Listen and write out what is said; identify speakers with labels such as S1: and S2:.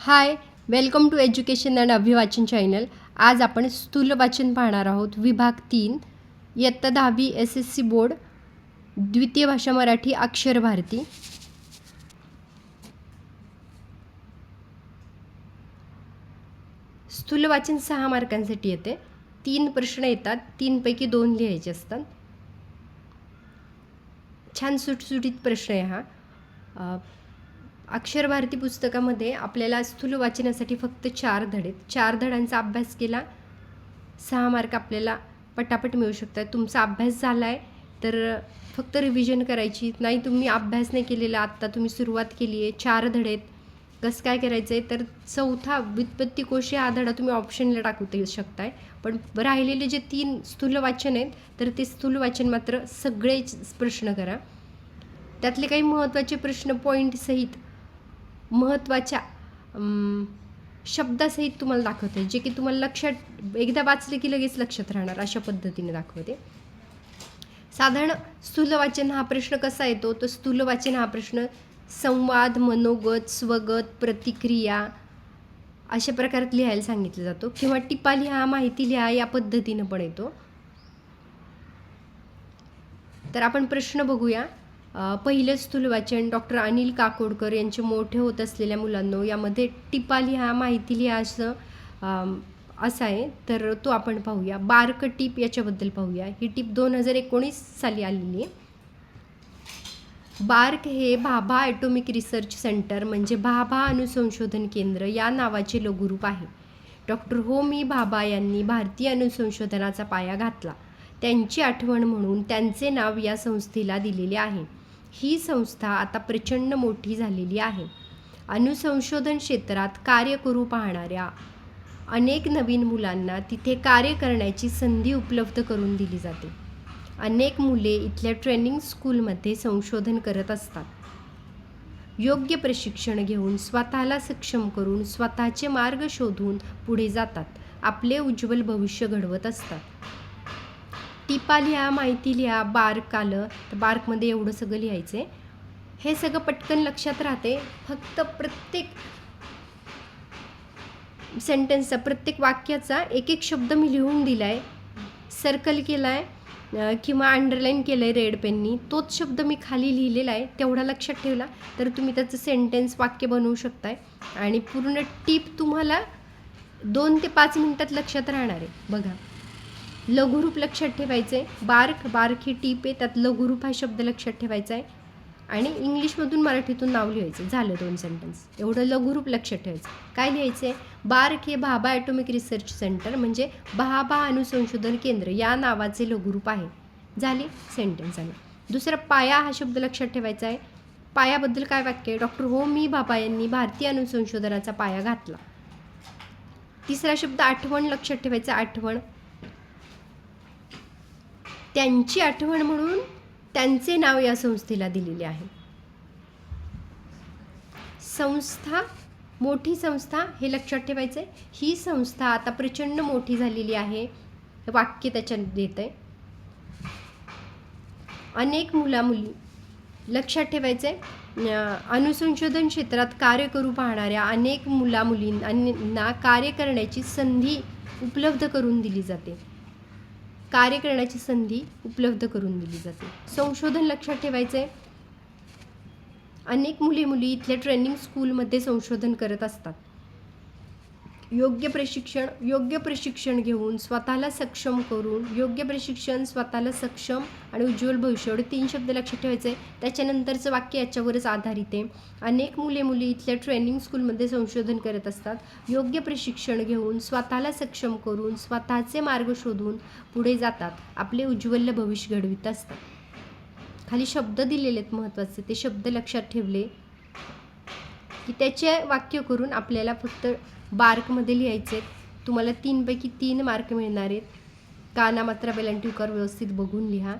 S1: High, welcome to education and Abhivachan channel. आज आपण स्थूल वाचन पाहणार आहोत. विभाग 3, इयत्ता 10वी SSC बोर्ड, द्वितीय भाषा मराठी, अक्षर भारती. स्थूल वाचन 6 मार्कांसाठी येते. 3 प्रश्न येतात, 3 पैकी 2 लिहायचे असतात. छान सुटसुटीत प्रश्न आहे हा. अक्षर भारती पुस्तकामध्ये आपल्याला स्थूल वाचनासाठी फक्त 4 धडे, 4 धड्यांचा अभ्यास केला 6 मार्क आपल्याला पटापट मिळू शकतात. तुमचा अभ्यास झाला आहे तर फक्त रिव्हिजन करायची नाही. तुम्ही अभ्यास नाही केलेला, आत्ता तुम्ही सुरुवात केली आहे, 4 धडे आहेत. कसं काय करायचं आहे तर चौथा व्युत्पत्ती कोश हा धडा तुम्ही ऑप्शनला टाकू शकताय. पण राहिलेले जे 3 स्थूल वाचन आहेत तर ते स्थूल वाचन मात्र सगळेच प्रश्न करा. त्यातले काही महत्त्वाचे प्रश्न पॉईंटसहित महत्त्वाच्या शब्दासहित तुम्हाला दाखवते, जे की तुम्हाला लक्षात एकदा वाचले की लगेच लक्षात राहणार अशा पद्धतीने दाखवते. साधारण स्थूल वाचन हा प्रश्न कसा येतो तर स्थूल वाचन हा प्रश्न संवाद, मनोगत, स्वगत, प्रतिक्रिया अशा प्रकारात लिहायला सांगितलं जातो किंवा टिपा लिहा, माहिती लिहा या पद्धतीनं पण येतो. तर आपण प्रश्न बघूया. पहिलं स्थूल वाचन डॉक्टर अनिल काकोडकर यांचे मोठे होत असलेल्या मुलांनो, यामध्ये टिपा लिहा, माहिती लिहा असं आहे. तर तो आपण पाहूया. बार्क टीप याच्याबद्दल पाहूया. ही टीप 2019 साली आलेली आहे. बार्क हे भाभा ॲटॉमिक रिसर्च सेंटर म्हणजे भाभा अणुसंशोधन केंद्र या नावाचे लघुरूप आहे. डॉक्टर होमी भाभा यांनी भारतीय अणुसंशोधनाचा पाया घातला. त्यांची आठवण म्हणून त्यांचे नाव या संस्थेला दिलेले आहे. ही संस्था आता प्रचंड मोठी झालेली आहे. अणुसंशोधन क्षेत्रात कार्य करू पाहणाऱ्या अनेक नवीन मुलांना तिथे कार्य करण्याची संधी उपलब्ध करून दिली जाते. अनेक मुले इथल्या ट्रेनिंग स्कूलमध्ये संशोधन करत असतात. योग्य प्रशिक्षण घेऊन स्वतःला सक्षम करून स्वतःचे मार्ग शोधून पुढे जातात. आपले उज्ज्वल भविष्य घडवत असतात. टिपा लिहा, माहिती लिहा. बार्क आलं तर बार्कमध्ये एवढं सगळं लिहायचं आहे. हे सगळं पटकन लक्षात राहते. फक्त प्रत्येक सेंटेन्सचा, प्रत्येक वाक्याचा एक एक शब्द मी लिहून दिला आहे, सर्कल केला आहे किंवा अंडरलाईन केलं आहे रेड पेननी. तोच शब्द मी खाली लिहिलेला आहे, तेवढा लक्षात ठेवला तर तुम्ही त्याचं सेंटेन्स वाक्य बनवू शकताय आणि पूर्ण टीप तुम्हाला 2 ते 5 मिनिटात लक्षात राहणार आहे. बघा, लघुरूप लक्षात ठेवायचे. बार्क ही टीप आहे, त्यात लघुरूप हा शब्द लक्षात ठेवायचा आहे आणि इंग्लिशमधून मराठीतून नाव लिहायचं. झालं 2 सेंटेन्स. एवढं लघुरूप लक्षात ठेवायचं. काय लिहायचं आहे? बार्क हे भाभा ॲटॉमिक रिसर्च सेंटर म्हणजे भाभा अणुसंशोधन केंद्र या नावाचे लघुरूप आहे. झाली सेंटेन्स आलं. दुसरं पाया हा शब्द लक्षात ठेवायचा आहे. पायाबद्दल काय वाक्य आहे? डॉक्टर होमी भाभा यांनी भारतीय अणुसंशोधनाचा पाया घातला. तिसरा शब्द आठवण लक्षात ठेवायचा. आठवण, त्यांची आठवण म्हणून त्यांचे नाव या संस्थेला दिलेले आहे. संस्था, मोठी संस्था हे लक्षात ठेवायचं आहे. ही संस्था आता प्रचंड मोठी झालेली आहे. वाक्य त्याच्यात देत आहे. अनेक मुलामुली लक्षात ठेवायचं आहे. अणुसंशोधन क्षेत्रात कार्य करू पाहणाऱ्या अनेक मुलामुलींना कार्य करण्याची संधी उपलब्ध करून दिली जाते. कार्य करण्याची संधी उपलब्ध करून दिली जाते. संशोधन लक्षात ठेवायचं आहे. अनेक मुली इथल्या ट्रेनिंग स्कूलमध्ये संशोधन करत असतात. योग्य प्रशिक्षण घेऊन स्वतःला सक्षम करून, योग्य प्रशिक्षण, स्वतःला सक्षम आणि उज्ज्वल भविष्य, एवढे 3 शब्द लक्षात ठेवायचे आहे. त्याच्यानंतरचं वाक्य याच्यावरच आधारित आहे. अनेक मुली इथल्या ट्रेनिंग स्कूलमध्ये संशोधन करत असतात. योग्य प्रशिक्षण घेऊन स्वतःला सक्षम करून स्वतःचे मार्ग शोधून पुढे जातात. आपले उज्ज्वल भविष्य घडवित असतात. खाली शब्द दिलेले आहेत महत्त्वाचे, ते शब्द लक्षात ठेवले की त्याचे वाक्य करून आपल्याला फक्त बार्कमध्ये लिहायचे आहेत. तुम्हाला 3 पैकी 3 मार्क मिळणार आहेत. काना, मात्रा, वेलांटी, उकार व्यवस्थित बघून लिहा.